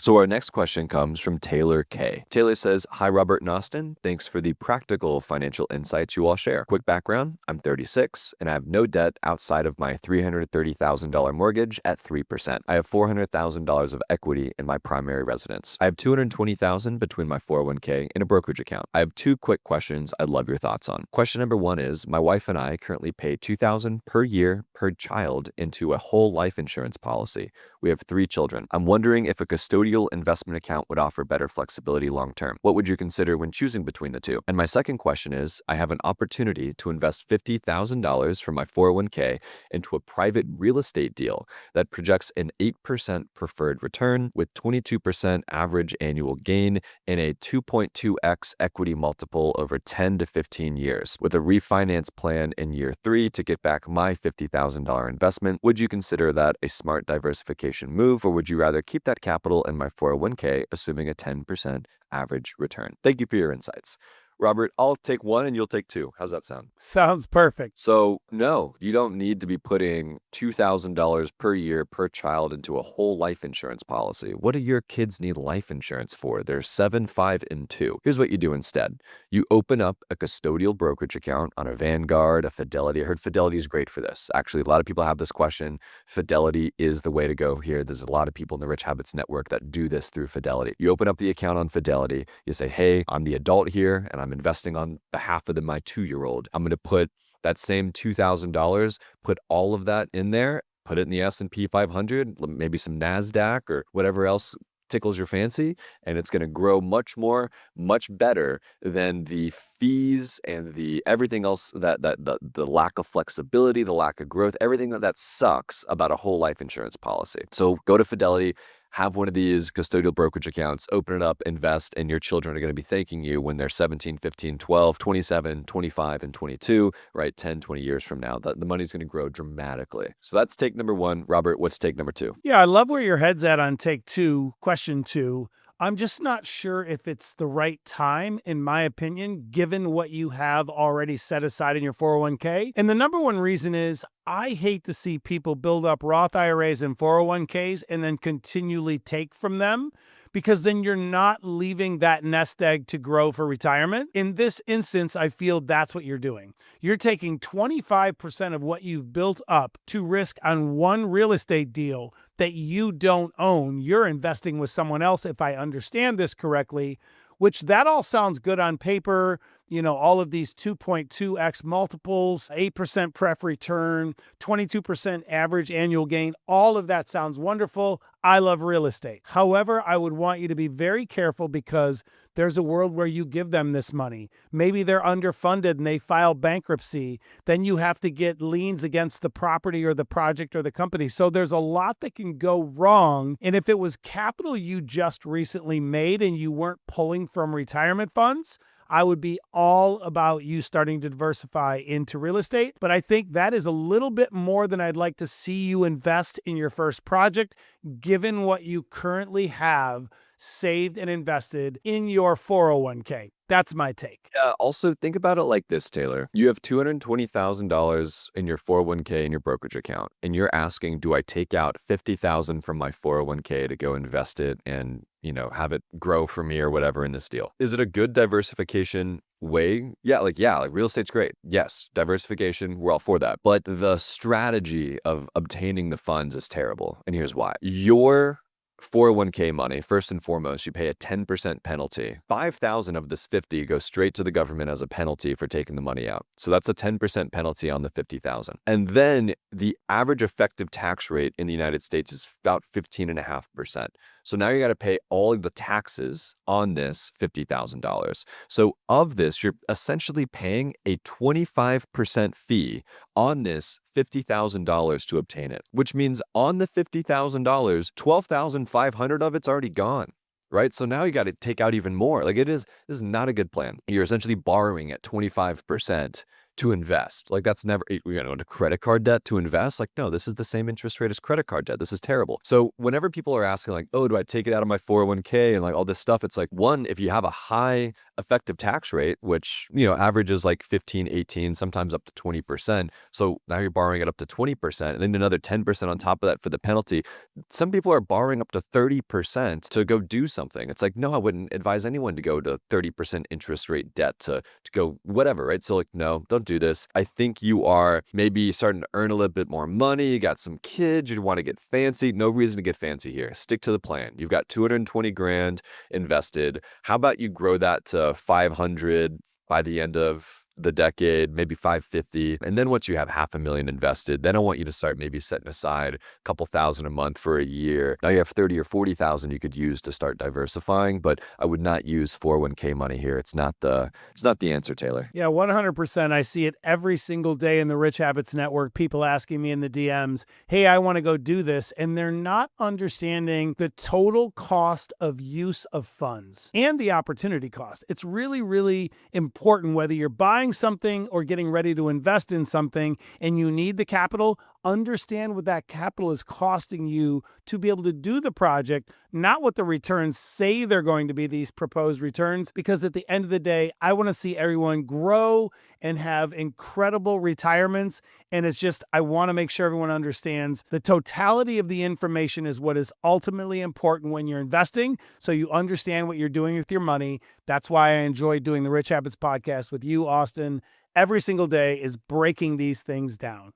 So our next question comes from Taylor K. Taylor says, "Hi, Robert and Austin. Thanks for the practical financial insights you all share. Quick background, I'm 36 and I have no debt outside of my $330,000 mortgage at 3%. I have $400,000 of equity in my primary residence. I have $220,000 between my 401k and a brokerage account. I have two quick questions I'd love your thoughts on. Question number one is, my wife and I currently pay $2,000 per year per child into a whole life insurance policy. We have 3 children. I'm wondering if a custodial investment account would offer better flexibility long term. What would you consider when choosing between the two? And my second question is, I have an opportunity to invest $50,000 from my 401k into a private real estate deal that projects an 8% preferred return with 22% average annual gain and a 2.2x equity multiple over 10 to 15 years. With a refinance plan in year 3 to get back my $50,000 investment, would you consider that a smart diversification move, or would you rather keep that capital in my 401k, assuming a 10% average return?" Thank you for your insights. Robert, I'll take one and you'll take two. How's that sound? Sounds perfect. So no, you don't need to be putting $2,000 per year per child into a whole life insurance policy. What do your kids need life insurance for? They're 7, 5, and 2. Here's what you do instead. You open up a custodial brokerage account on a Vanguard, a Fidelity. I heard Fidelity is great for this. Actually, a lot of people have this question. Fidelity is the way to go here. There's a lot of people in the Rich Habits Network that do this through Fidelity. You open up the account on Fidelity. You say, hey, I'm the adult here and I'm investing on behalf of my 2-year-old. I'm going to put that same $2,000, put all of that in there, put it in the S&P 500, maybe some NASDAQ or whatever else tickles your fancy, and it's going to grow much more, much better than the fees and the everything else the lack of flexibility, the lack of growth, everything that sucks about a whole life insurance policy. So go to Fidelity, have one of these custodial brokerage accounts, open it up, invest, and your children are going to be thanking you when they're 17, 15, 12, 27, 25, and 22, right? 10, 20 years from now. The money's going to grow dramatically. So that's take number one. Robert, what's take number two? Yeah, I love where your head's at on take two, question two. I'm just not sure if it's the right time, in my opinion, given what you have already set aside in your 401k. And the number one reason is I hate to see people build up Roth IRAs and 401ks and then continually take from them, because then you're not leaving that nest egg to grow for retirement. In this instance, I feel that's what you're doing. You're taking 25% of what you've built up to risk on one real estate deal that you don't own. You're investing with someone else, if I understand this correctly, which that all sounds good on paper. You know, all of these 2.2x multiples, 8% pref return, 22% average annual gain, all of that sounds wonderful. I love real estate. However, I would want you to be very careful, because there's a world where you give them this money. Maybe they're underfunded and they file bankruptcy. Then you have to get liens against the property or the project or the company. So there's a lot that can go wrong. And if it was capital you just recently made and you weren't pulling from retirement funds, I would be all about you starting to diversify into real estate. But I think that is a little bit more than I'd like to see you invest in your first project, given what you currently have saved and invested in your 401k. That's my take. Yeah, also think about it like this, Taylor. You have $220,000 in your 401k in your brokerage account, and you're asking, do I take out $50,000 from my 401k to go invest it and, have it grow for me or whatever in this deal? Is it a good diversification way? Yeah, like real estate's great. Yes, diversification, we're all for that. But the strategy of obtaining the funds is terrible. And here's why. Your 401k money, first and foremost, you pay a 10% penalty. 5,000 of this 50 goes straight to the government as a penalty for taking the money out. So that's a 10% penalty on the 50,000. And then the average effective tax rate in the United States is about 15.5%. So now you got to pay all of the taxes on this $50,000. So of this, you're essentially paying a 25% fee on this $50,000 to obtain it, which means on the $50,000, 12,500 of it's already gone. Right? So now you got to take out even more. This is not a good plan. You're essentially borrowing at 25% to invest. That's never, a credit card debt to invest. No, this is the same interest rate as credit card debt. This is terrible. So whenever people are asking oh, do I take it out of my 401k and all this stuff? It's one, if you have a high effective tax rate, which, averages like 15, 18, sometimes up to 20%. So now you're borrowing it up to 20% and then another 10% on top of that for the penalty. Some people are borrowing up to 30% to go do something. It's like, no, I wouldn't advise anyone to go to 30% interest rate debt to go whatever, right? So like, no, don't do this. I think you are maybe starting to earn a little bit more money. You got some kids, you want to get fancy. No reason to get fancy here. Stick to the plan. You've got 220 grand invested. How about you grow that to 500 by the end of the decade, maybe 550. And then once you have $500,000 invested, then I want you to start maybe setting aside a couple thousand a month for a year. Now you have 30 or 40,000 you could use to start diversifying, but I would not use 401k money here. It's not the answer, Taylor. Yeah, 100%. I see it every single day in the Rich Habits Network. People asking me in the DMs, hey, I want to go do this. And they're not understanding the total cost of use of funds and the opportunity cost. It's really, really important whether you're buying something or getting ready to invest in something and you need the capital. Understand what that capital is costing you to be able to do the project, not what the returns say they're going to be, these proposed returns, because at the end of the day, I want to see everyone grow and have incredible retirements. And it's just, I want to make sure everyone understands the totality of the information is what is ultimately important when you're investing. So you understand what you're doing with your money. That's why I enjoy doing the Rich Habits podcast with you, Austin. Every single day is breaking these things down.